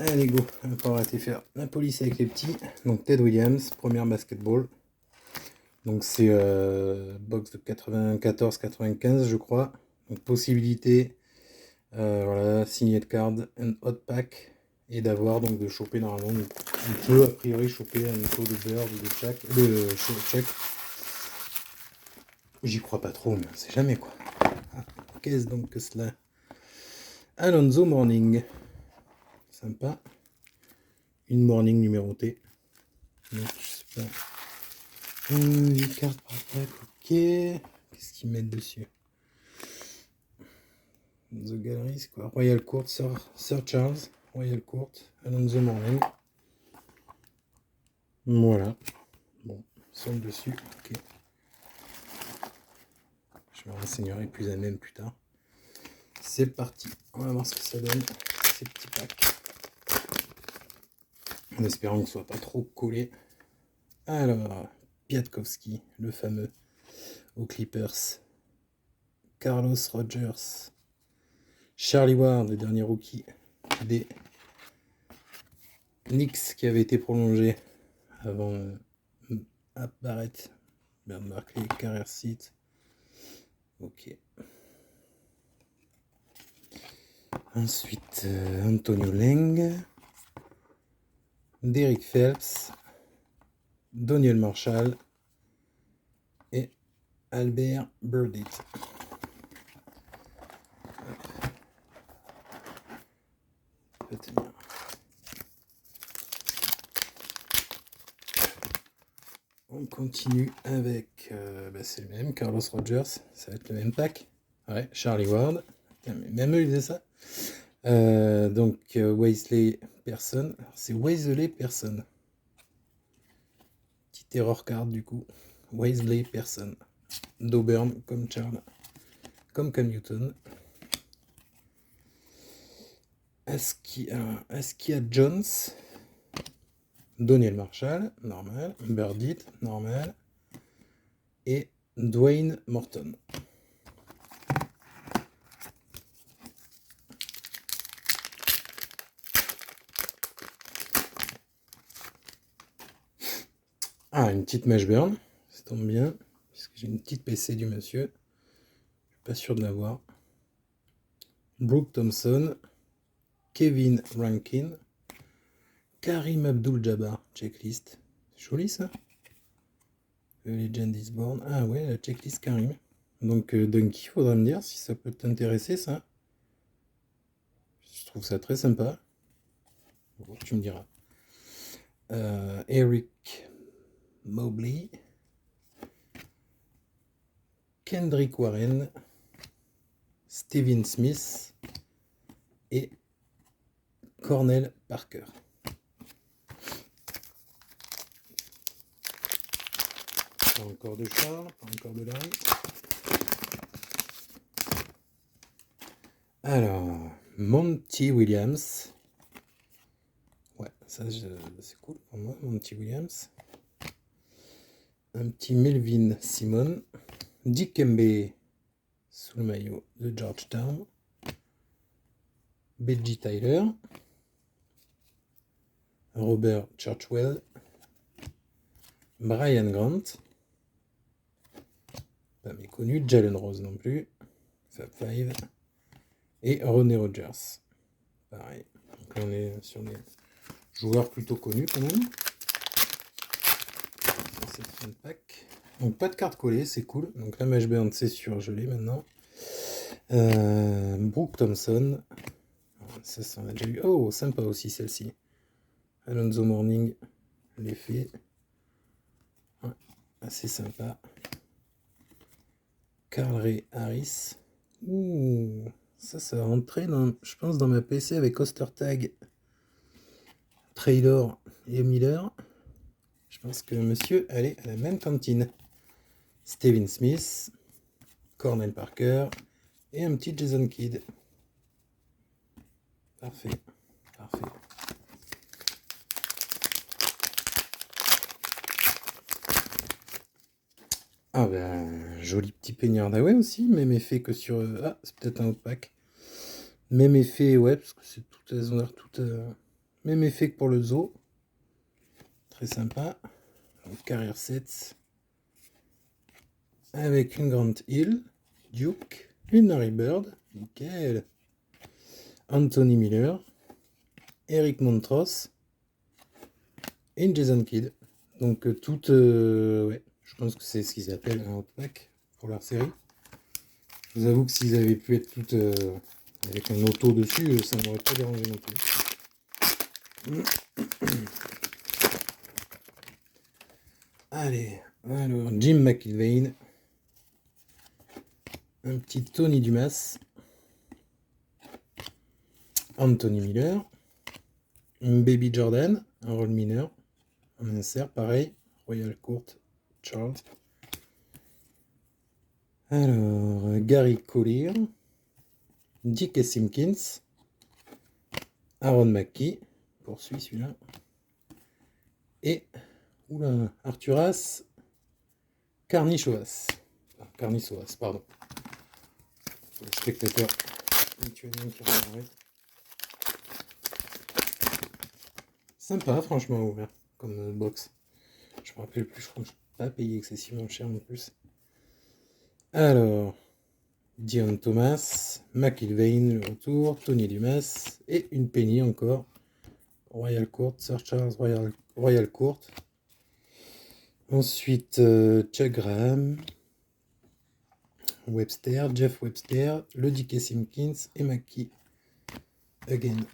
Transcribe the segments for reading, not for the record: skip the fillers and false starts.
Allez go, on va faire la police avec les petits. Donc Ted Williams, première basketball. Donc c'est box de 94-95 je crois. Donc possibilité, voilà, signer de card, un hot pack. Et d'avoir donc de choper normalement, on peut a priori choper un taux de Bird ou de check. J'y crois pas trop, mais on sait jamais quoi. Ah, qu'est-ce donc que cela? Alonso Morning. Sympa. Une morning numérotée. Donc je sais pas. 8 cartes par pack, ok. Qu'est-ce qu'ils mettent dessus? The Gallery, c'est quoi? Royal Court, Sir Charles. Royal Court, Alonso Morning. Voilà. Bon, ils sont dessus, ok. Je me renseignerai plus à même plus tard. C'est parti. On va voir ce que ça donne, ces petits packs. En espérant qu'ils ne soient pas trop collés. Alors, Piatkowski, le fameux, aux Clippers. Carlos Rogers. Charlie Ward, le dernier rookie des Knicks qui avait été prolongé avant Barrett, Bernd Barkley, Carrier Seat. Ok. Ensuite, Antonio Leng, Derrick Phelps, Doniel Marshall et Albert Burdett. On continue avec, c'est le même, Carlos Rogers, ça va être le même pack. Ouais, Charlie Ward, même eux ils faisaient ça. Donc Weasley personne, c'est Weasley personne. Petite erreur card du coup. Weasley personne. D'Auburn comme Charles, comme Cam Newton. Askia Jones, Doniel Marshall, normal, Burdett, normal, et Dwayne Morton. Ah, une petite mèche burn, ça tombe bien, puisque j'ai une petite PC du monsieur. Je suis pas sûr de l'avoir. Brooke Thompson, Kevin Rankin, Karim Abdul-Jabbar, checklist. C'est joli ça. The Legend is Born. Ah ouais, la checklist Karim. Donc Dunky, faudra me dire si ça peut t'intéresser ça. Je trouve ça très sympa. Bon, tu me diras. Eric Mobley, Kendrick Warren, Steven Smith et Cornell Parker. Pas encore de Charles, pas encore de Larry. Alors, Monty Williams. Ouais, ça c'est cool pour moi, Monty Williams. Un petit Melvin Simon. Dikembe sous le maillot de Georgetown. Benji Tyler. Robert Churchwell. Brian Grant. Pas méconnu. Jalen Rose non plus. Fab Five. Et Ronnie Rogers. Pareil. Donc là on est sur des joueurs plutôt connus quand même. Cette fin de pack. Donc pas de carte collée, c'est cool. Donc la Mesh Burn c'est sûr, je l'ai maintenant. Brooke Thompson. Ça on a déjà eu. Oh, sympa aussi celle-ci. Alonso Morning, l'effet. Ouais, assez sympa. Carl Ray Harris. Ouh, ça va rentrer dans, je pense, dans ma PC avec Ostertag, Traylor et Miller. Je pense que monsieur allait à la même cantine. Steven Smith, Cornell Parker et un petit Jason Kidd. Parfait, parfait. Ah ben, joli petit peignard d'Away aussi, même effet que sur... Ah, c'est peut-être un autre pack. Même effet, ouais, parce que c'est tout, elles ont l'air toutes Même effet que pour le zoo. Très sympa. Donc, carrière 7. Avec une Grant Hill, Duke, une Larry Bird, nickel. Anthony Miller, Eric Montross et une Jason Kidd. Donc toutes, ouais, je pense que c'est ce qu'ils appellent un hot pack pour leur série. Je vous avoue que s'ils avaient pu être toutes avec un auto dessus, ça ne m'aurait pas dérangé non plus. Allez, alors Jim McIlvaine, un petit Tony Dumas, Anthony Miller, un Baby Jordan, un rôle mineur, un insert, pareil, Royal Court, Charles. Alors, Gary Collier, Dick Simpkins, Aaron McKee, poursuit celui-là, et oula, Arturas Karnišovas, pardon. Pour le spectateur lituanien qui regarderait. Sympa, franchement, ouvert comme box. Je me rappelle plus, je crois que je n'ai pas payé excessivement cher en plus. Alors, Dion Thomas, McIlvaine, le retour, Tony Dumas, et une Penny encore. Royal Court, Sir Charles Royal Court. Ensuite, Chuck Graham, Webster, Jeff Webster, le D.K. Simpkins et McKee. Again.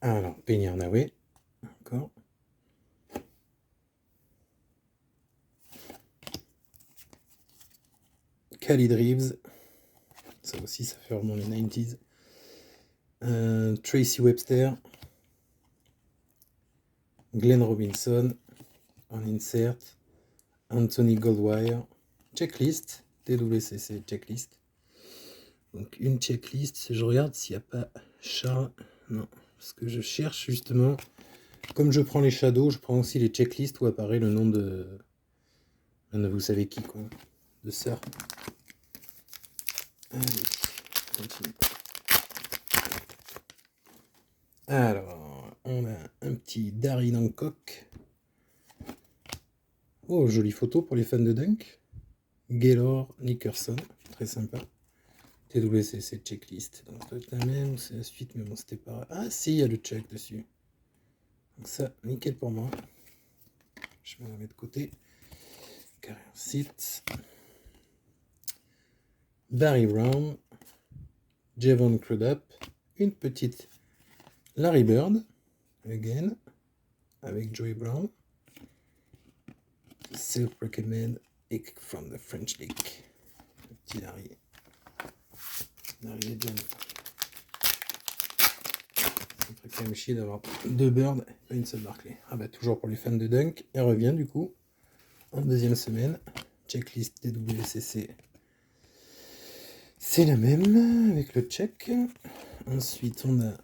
Alors, Penny Hardaway, encore. Khalid Reeves, ça aussi, ça fait vraiment les 90s. Tracy Webster, Glenn Robinson, en insert, Anthony Goldwire, checklist, TWCC checklist. Donc une checklist, je regarde s'il n'y a pas Charles, non, parce que je cherche justement, comme je prends les shadows, je prends aussi les checklists où apparaît le nom de vous savez qui, quoi, de Sir. Allez, continue. Alors, on a un petit Darryl Hancock. Oh, jolie photo pour les fans de Dunk. Gaylord Nickerson, très sympa. TWCC checklist. Donc, ça doit être la même, c'est la suite, mais bon, c'était pas. Ah, si, il y a le check dessus. Donc, ça, nickel pour moi. Je vais la mettre de côté. Carrière site. Barry Brown. Javon Crudup. Une petite Larry Bird. Again. Avec Joey Brown. Self-recommend from the French League. Le petit Larry. Larry Legend. Ça ferait quand même chier d'avoir deux Birds et pas une seule Barclay. Ah bah toujours pour les fans de Dunk. Elle revient du coup en deuxième semaine. Checklist TWCC. C'est la même avec le check. Ensuite on a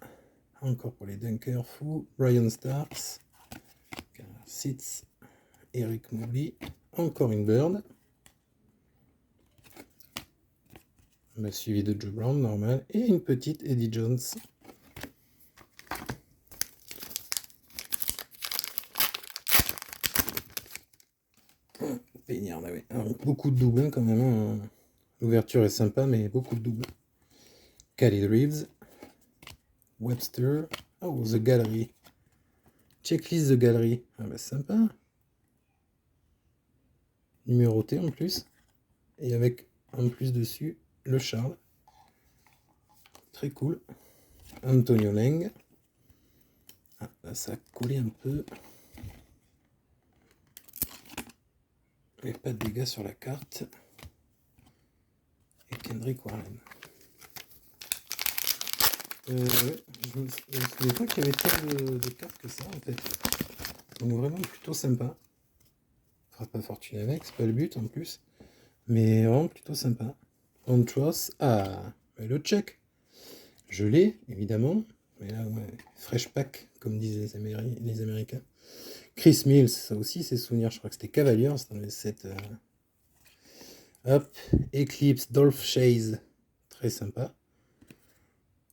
encore pour les Dunkers fou. Brian Starks. Sitz. Eric Mobley. Encore une Bird. Suivi de Joe Brown, normal. Et une petite Eddie Jones. Peignard, là, oui. Alors, beaucoup de doubles quand même. Hein. L'ouverture est sympa, mais beaucoup de doubles. Khalid Reeves. Webster. Oh, The Gallery. Checklist The Gallery. Ah bah sympa. Numéroté en plus. Et avec en plus dessus le Charles. Très cool. Antonio Leng. Ah, là, ça a collé un peu. Et pas de dégâts sur la carte. Et Kendrick Warren. Je ne me souviens pas qu'il y avait tant de cartes que ça en fait. Donc vraiment plutôt sympa. On fera pas fortune avec, c'est pas le but en plus. Mais vraiment plutôt sympa. Montross, ah, le check. Je l'ai, évidemment. Mais là, ouais, fresh pack, comme disent les Américains. Chris Mills, ça aussi, c'est souvenirs. Je crois que c'était Cavaliers dans les 7. Hop, Eclipse, Dolph Chase, très sympa.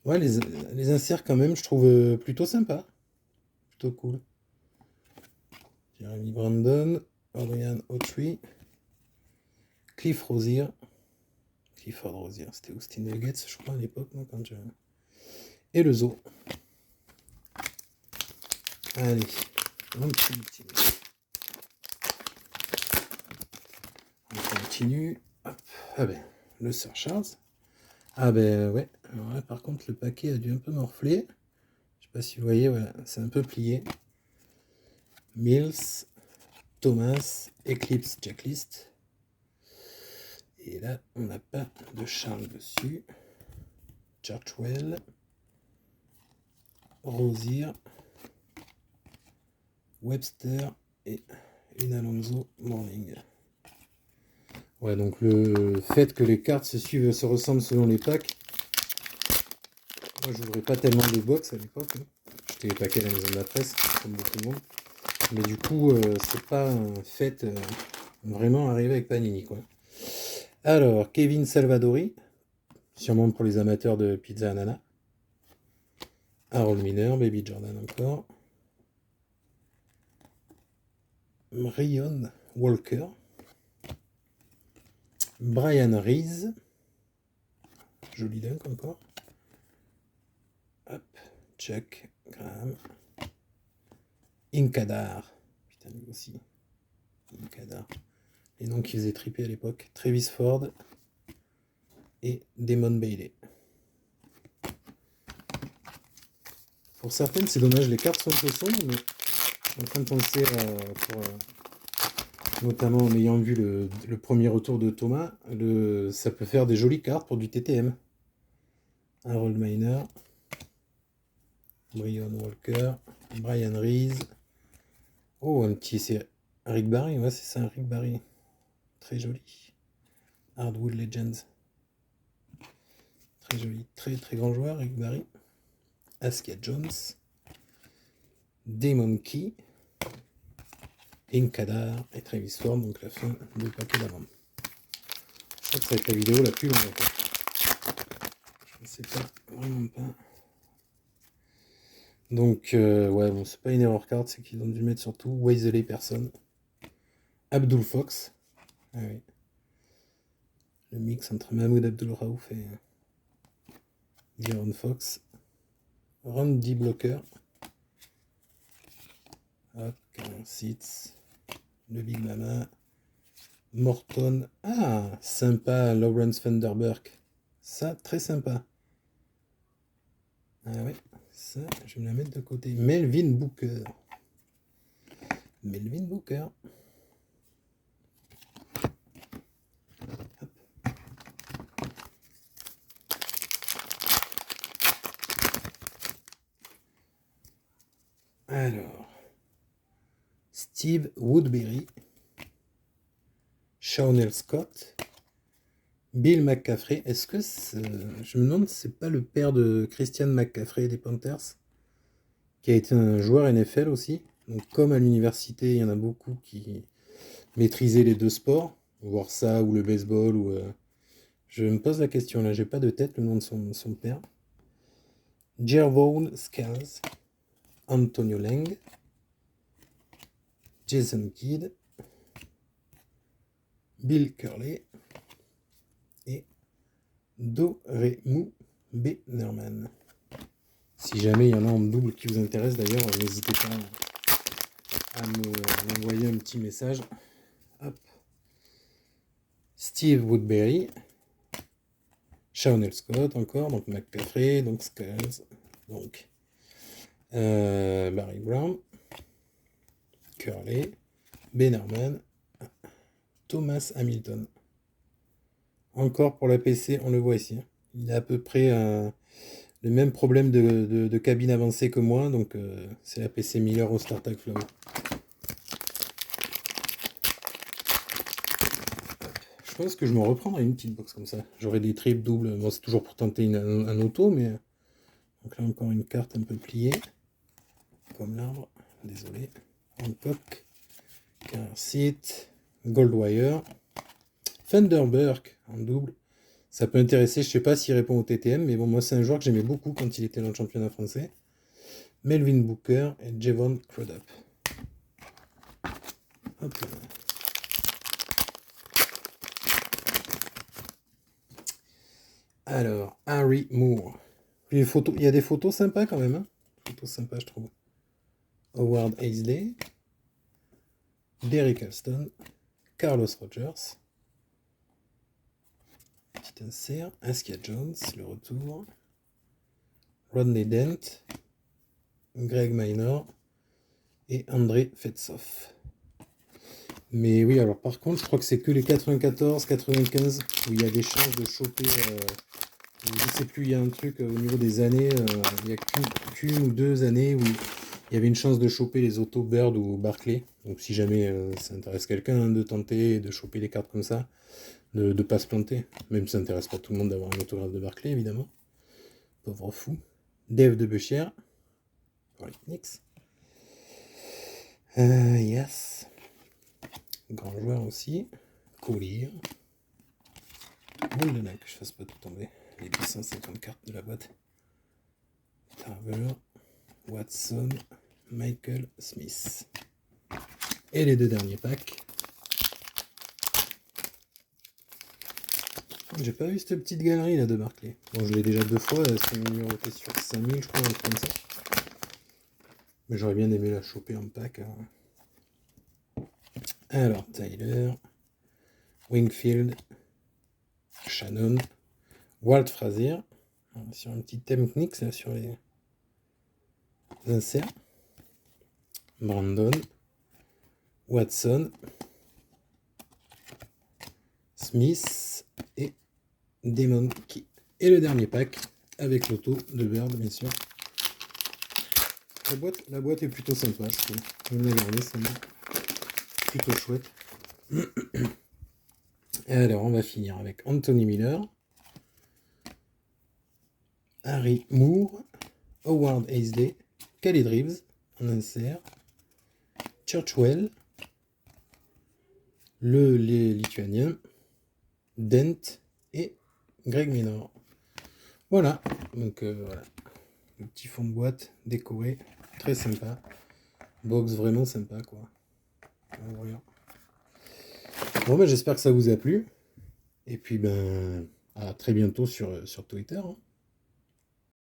Ouais, les inserts quand même, je trouve plutôt sympa. Plutôt cool. Jeremy Brandon, Adrian Autry, Cliff Rosier. Clifford Rosier, c'était Austin Nuggets, je crois, à l'époque, quand je... Et le zoo. Allez, on continue. Hop. Ah ben, le Sir Charles. Ah ben ouais, alors là par contre le paquet a dû un peu morfler. Je sais pas si vous voyez, voilà, c'est un peu plié. Mills, Thomas, Eclipse Checklist. Et là, on n'a pas de Charles dessus. Churchwell, Rosier, Webster et une Alonso Morning. Ouais, donc le fait que les cartes se ressemblent selon les packs. Moi, je n'ouvrais pas tellement de box à l'époque. J'étais les paquets à la maison de la presse, comme beaucoup de monde. Mais du coup, c'est pas un fait vraiment arrivé avec Panini, quoi. Alors, Kevin Salvadori, sûrement pour les amateurs de pizza ananas. Harold Miner, Baby Jordan encore. Ryan Walker. Brian Reese. Joli dunk encore. Hop, Chuck Graham. Inkadar. Putain, lui aussi. Inkadar. Les noms qui faisaient triper à l'époque. Travis Ford. Et Damon Bailey. Pour certaines, c'est dommage, les cartes sont un peu sombres, mais je suis en train de penser, notamment en ayant vu le premier retour de Thomas, ça peut faire des jolies cartes pour du TTM. Harold Miner, Brian Walker, Brian Reese. Oh, un petit, c'est Rick Barry, ouais, c'est ça, un Rick Barry. Très joli. Hardwood Legends. Très joli, très très grand joueur, Rick Barry. Askia Jones. Damon Key. Inkadar et Travis Ford, donc la fin du paquet d'avant. Je crois que ça va être la vidéo la plus longue. Je ne sais pas, vraiment pas. Donc, ouais, bon, c'est pas une erreur card, c'est qu'ils ont dû mettre surtout Weasley personne. Abdul Fox. Ah oui. Le mix entre Mahmoud Abdul Raouf et De'Aaron Fox. Randy Blocker. Hop, Karen Seats. Le Big Mama. Morton. Ah, sympa, Lawrence Vanderburg. Ça, très sympa. Ah ouais, ça, je vais me la mettre de côté. Melvin Booker. Melvin Booker. Hop. Alors, Steve Woodbury. Shawnell Scott. Bill McCaffrey. Est-ce que je me demande si c'est pas le père de Christian McCaffrey des Panthers, qui a été un joueur NFL aussi. Donc comme à l'université, il y en a beaucoup qui maîtrisaient les deux sports, voire ça ou le baseball ou je me pose la question là, j'ai pas de tête le nom de son père. Jervone Scales, Antonio Lang, Jason Kidd, Bill Curley et Doremu Bannerman. Si jamais il y en a en double qui vous intéresse d'ailleurs, n'hésitez pas à m'envoyer un petit message. Hop. Steve Woodbury, Shawnell Scott encore, donc McCaffrey, donc Scales, donc Barry Brown, Curley, Bannerman, Thomas Hamilton. Encore pour la PC, on le voit ici. Il a à peu près le même problème de cabine avancée que moi, donc c'est la PC Miller au StarTag Flow. Je pense que je m'en reprendrai une petite box comme ça. J'aurai des triples doubles. Bon, c'est toujours pour tenter un auto, mais... Donc là, encore une carte un peu pliée. Comme l'arbre. Désolé. Hancock, Seat, Goldwire, Thunderburk en double. Ça peut intéresser, je sais pas s'il répond au TTM, mais bon, moi c'est un joueur que j'aimais beaucoup quand il était dans le championnat français. Melvin Booker et Javon Crudup. Hop là. Alors, Harry Moore. Puis il y a des photos sympas quand même. Hein, photos sympas, je trouve. Howard Hazley. Derek Alston. Carlos Rogers. Petit insert. Askia Jones, le retour. Rodney Dent. Greg Minor. Et André Fetsov. Mais oui, alors par contre, je crois que c'est que les 94, 95 où il y a des chances de choper. Je sais plus, il y a un truc au niveau des années. Il y a qu'une ou deux années où il y avait une chance de choper les autos Bird ou Barclay. Donc si jamais ça intéresse quelqu'un de tenter de choper les cartes comme ça, de ne pas se planter. Même si ça intéresse pas tout le monde d'avoir un autographe de Barclay, évidemment. Pauvre fou. Dave de Bechière. Pour les Knicks. Yes. Grand joueur aussi. Collier. Bon de là que je fasse pas tout tomber. Les 250 cartes de la boîte. Tarver. Watson. Michael Smith. Et les deux derniers packs. J'ai pas vu cette petite galerie là de Barclay. Bon, je l'ai déjà deux fois, c'est numéroté sur 5000, je crois, un truc comme ça. Mais j'aurais bien aimé la choper en pack. Hein. Alors, Tyler, Wingfield, Shannon, Walt Frazier. Sur un petit thème Knicks, là, sur les inserts. Brandon, Watson, Smith et Damon Key. Et le dernier pack avec l'auto de Bird, bien sûr. La boîte est plutôt sympa, je trouve. Je vais la garder, c'est plutôt chouette. Alors, on va finir avec Anthony Miller, Harry Moore, Howard Hazley, Khalid Reeves en insert, Churchwell, les Lituaniens, Dent et Greg Minor. Voilà, donc voilà, le petit fond de boîte décoré, très sympa, box vraiment sympa quoi. Bon ben j'espère que ça vous a plu, et puis ben à très bientôt sur Twitter. Hein.